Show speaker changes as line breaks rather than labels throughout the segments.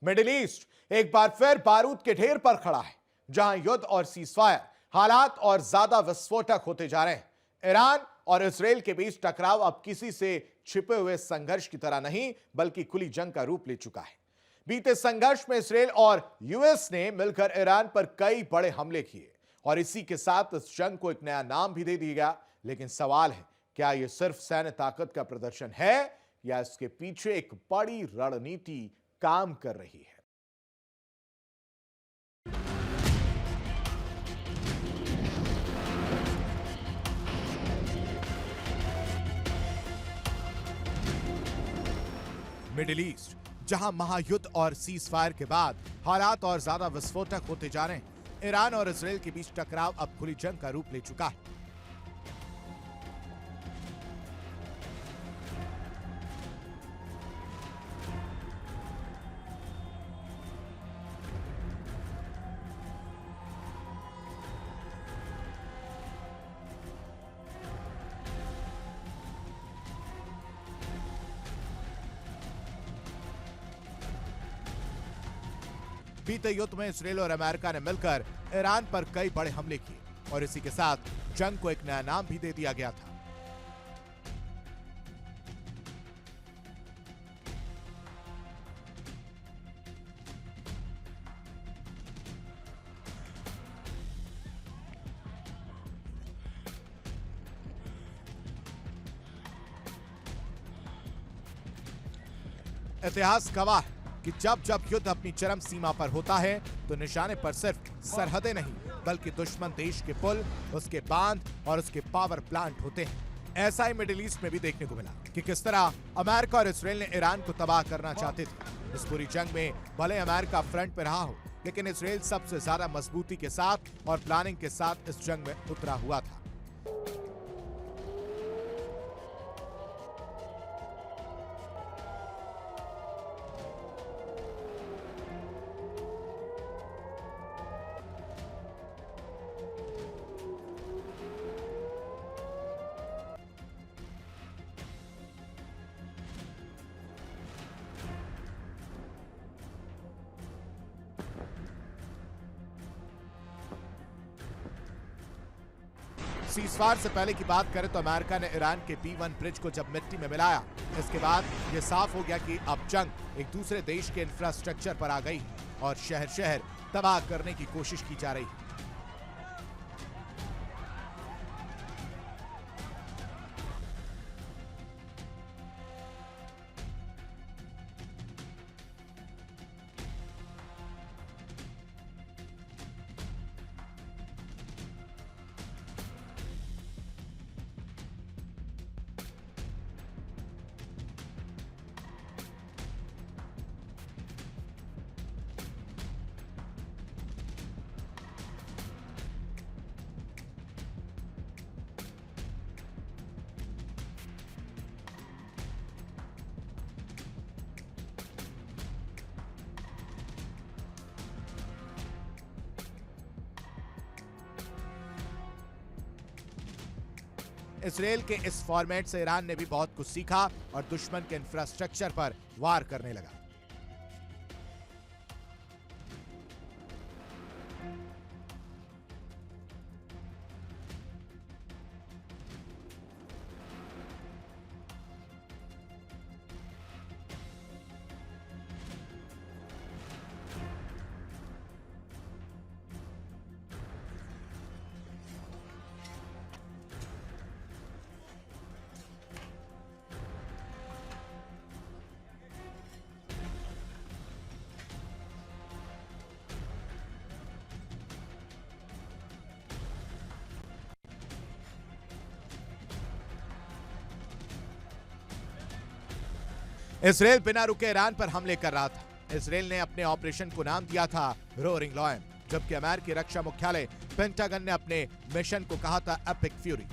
Middle east एक बार फिर बारूद के ढेर पर खड़ा है, जहां युद्ध और सीजफायर हालात और ज्यादा विस्फोटक होते जा रहे हैं। ईरान और इसराइल के बीच टकराव अब किसी से छिपे हुए संघर्ष की तरह नहीं, बल्कि खुली जंग का रूप ले चुका है। बीते संघर्ष में इसराइल और यूएस ने मिलकर ईरान पर कई बड़े हमले किए और इसी के साथ इस जंग को एक नया नाम भी दे दिया गया। लेकिन सवाल है, क्या यह सिर्फ सैन्य ताकत का प्रदर्शन है या इसके पीछे एक बड़ी रणनीति काम कर रही है? मिडिल ईस्ट, जहां महायुद्ध और सीज फायर के बाद हालात और ज्यादा विस्फोटक होते जा रहे हैं, ईरान और इसराइल के बीच टकराव अब खुली जंग का रूप ले चुका है। बीते युद्ध में इसराइल और अमेरिका ने मिलकर ईरान पर कई बड़े हमले किए और इसी के साथ जंग को एक नया नाम भी दे दिया गया था। इतिहास गवाह है कि जब जब युद्ध अपनी चरम सीमा पर होता है तो निशाने पर सिर्फ सरहदें नहीं, बल्कि दुश्मन देश के पुल, उसके बांध और उसके पावर प्लांट होते हैं। ऐसा ही मिडिल ईस्ट में भी देखने को मिला कि किस तरह अमेरिका और इसराइल ने ईरान को तबाह करना चाहते थे। इस पूरी जंग में भले अमेरिका फ्रंट पे रहा हो, लेकिन इसराइल सबसे ज्यादा मजबूती के साथ और प्लानिंग के साथ इस जंग में उतरा हुआ था। सीजफायर से पहले की बात करें तो अमेरिका ने ईरान के B1 ब्रिज को जब मिट्टी में मिलाया, इसके बाद यह साफ हो गया कि अब जंग एक दूसरे देश के इंफ्रास्ट्रक्चर पर आ गई और शहर शहर तबाह करने की कोशिश की जा रही है। इसराइल के इस फॉर्मेट से ईरान ने भी बहुत कुछ सीखा और दुश्मन के इंफ्रास्ट्रक्चर पर वार करने लगा। इसराइल बिना रुके ईरान पर हमले कर रहा था। इसराइल ने अपने ऑपरेशन को नाम दिया था रोअरिंग लायन, जबकि अमेरिकी रक्षा मुख्यालय पेंटागन ने अपने मिशन को कहा था एपिक फ्यूरी।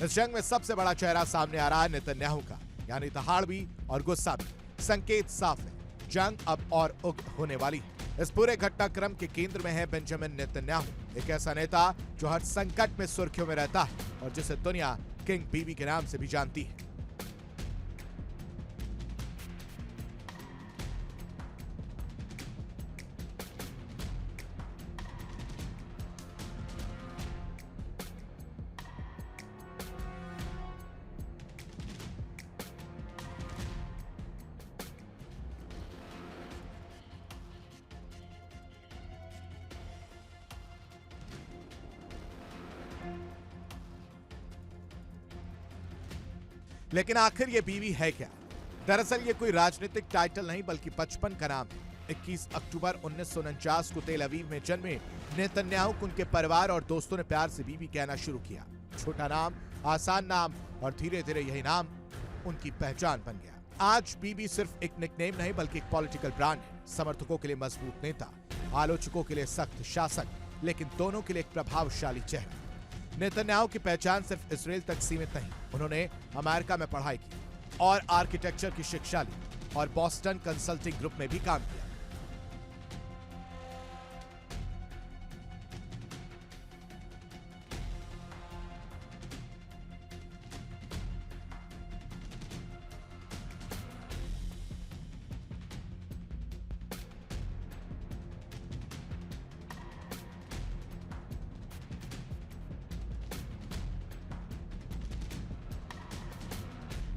इस जंग में सबसे बड़ा चेहरा सामने आ रहा है नेतन्याहू का, यानी दहाड़ भी और गुस्सा भी। संकेत साफ है, जंग अब और उग्र होने वाली है। इस पूरे घटनाक्रम के केंद्र में है बेंजामिन नेतन्याहू, एक ऐसा नेता जो हर संकट में सुर्खियों में रहता है और जिसे दुनिया किंग बीबी के नाम से भी जानती है। लेकिन आखिर ये बीवी है क्या? दरअसल ये कोई राजनीतिक टाइटल नहीं बल्कि बचपन का नाम है। 21 अक्टूबर 1949 को तेल अवीव में जन्मे नेतन्याहू को उनके परिवार और दोस्तों ने प्यार से बीबी कहना शुरू किया। छोटा नाम, आसान नाम और धीरे धीरे यही नाम उनकी पहचान बन गया। आज बीबी सिर्फ एक निकनेम नहीं बल्कि एक पॉलिटिकल ब्रांड है। समर्थकों के लिए मजबूत नेता, आलोचकों के लिए सख्त शासक, लेकिन दोनों के लिए एक प्रभावशाली चेहरा। नेतन्याहू की पहचान सिर्फ इजराइल तक सीमित नहीं, उन्होंने अमेरिका में पढ़ाई की और आर्किटेक्चर की शिक्षा ली और बॉस्टन कंसल्टिंग ग्रुप में भी काम किया।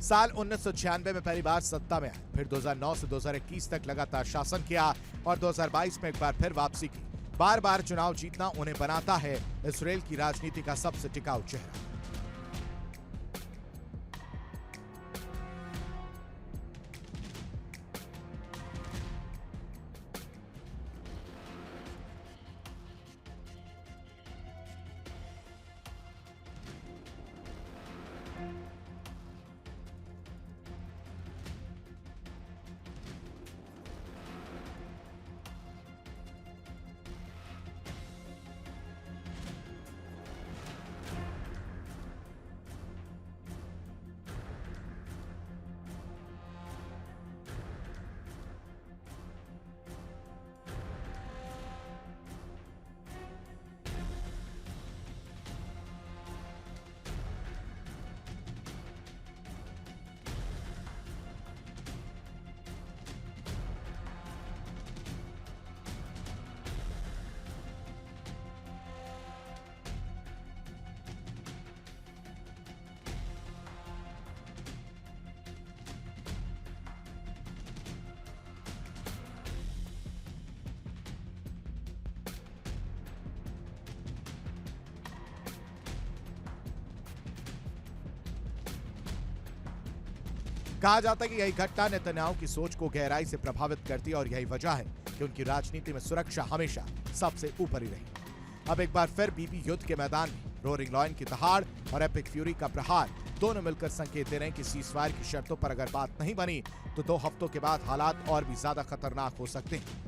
साल 1996 में पहली बार सत्ता में आए, फिर 2009 से 2021 तक लगातार शासन किया और 2022 में एक बार फिर वापसी की। बार बार चुनाव जीतना उन्हें बनाता है इजराइल की राजनीति का सबसे टिकाऊ चेहरा। कहा जाता है कि यही घटना नेतन्याहू की सोच को गहराई से प्रभावित करती है और यही वजह है कि उनकी राजनीति में सुरक्षा हमेशा सबसे ऊपर ही रही। अब एक बार फिर बीबी युद्ध के मैदान में रोरिंग लॉयन की दहाड़ और एपिक फ्यूरी का प्रहार दोनों मिलकर संकेत दे रहे हैं कि सीजफायर की शर्तों पर अगर बात नहीं बनी तो 2 हफ्तों के बाद हालात और भी ज्यादा खतरनाक हो सकते हैं।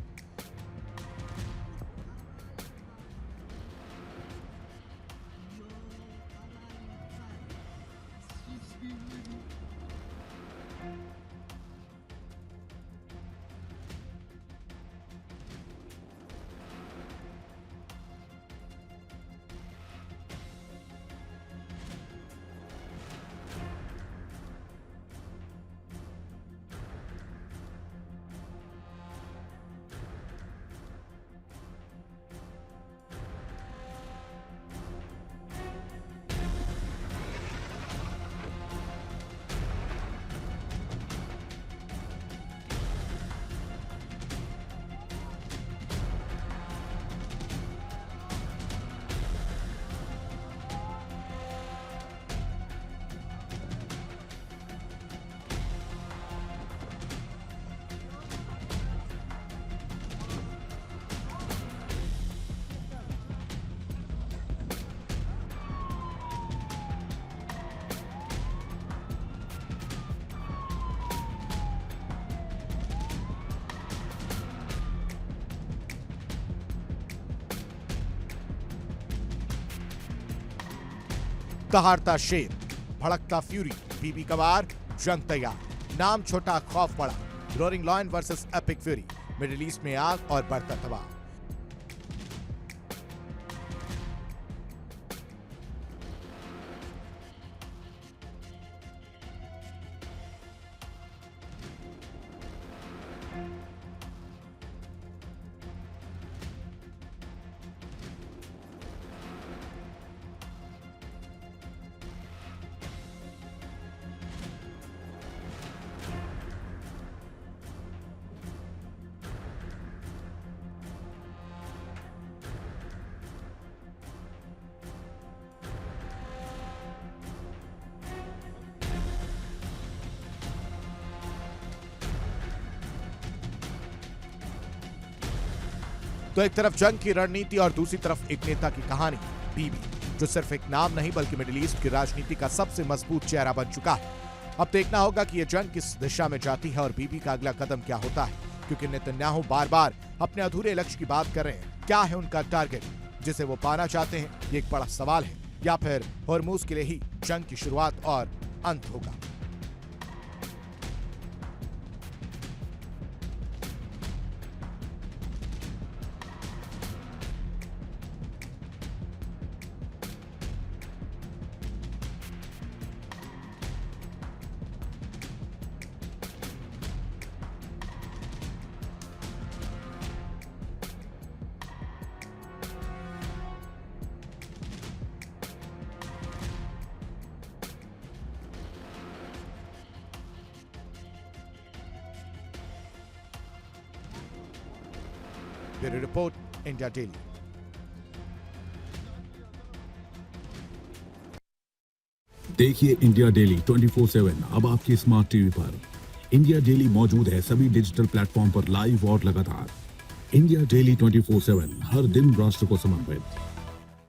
दहाड़ता शेर, भड़कता फ्यूरी, बीबी कवार, जंग तैयार। नाम छोटा, खौफ बड़ा। Roaring lion versus epic fury. Middle east में आग और बढ़ता तबाह। तो एक तरफ जंग की रणनीति और दूसरी तरफ एक नेता की कहानी, बीबी, जो सिर्फ एक नाम नहीं बल्कि मिडिल ईस्ट की राजनीति का सबसे मजबूत चेहरा बन चुका है। अब देखना होगा कि यह जंग किस दिशा में जाती है और बीबी का अगला कदम क्या होता है, क्योंकि नेतन्याहू बार बार अपने अधूरे लक्ष्य की बात कर रहे हैं। क्या है उनका टारगेट जिसे वो पाना चाहते हैं, ये एक बड़ा सवाल है, या फिर हॉर्मूज के लिए ही जंग की शुरुआत और अंत होगा। Bureau report, India daily.
देखिए इंडिया डेली 24/7 अब आपके स्मार्ट टीवी पर। इंडिया डेली मौजूद है सभी डिजिटल प्लेटफॉर्म पर लाइव और लगातार। इंडिया डेली 24/7 हर दिन राष्ट्र को समर्पित।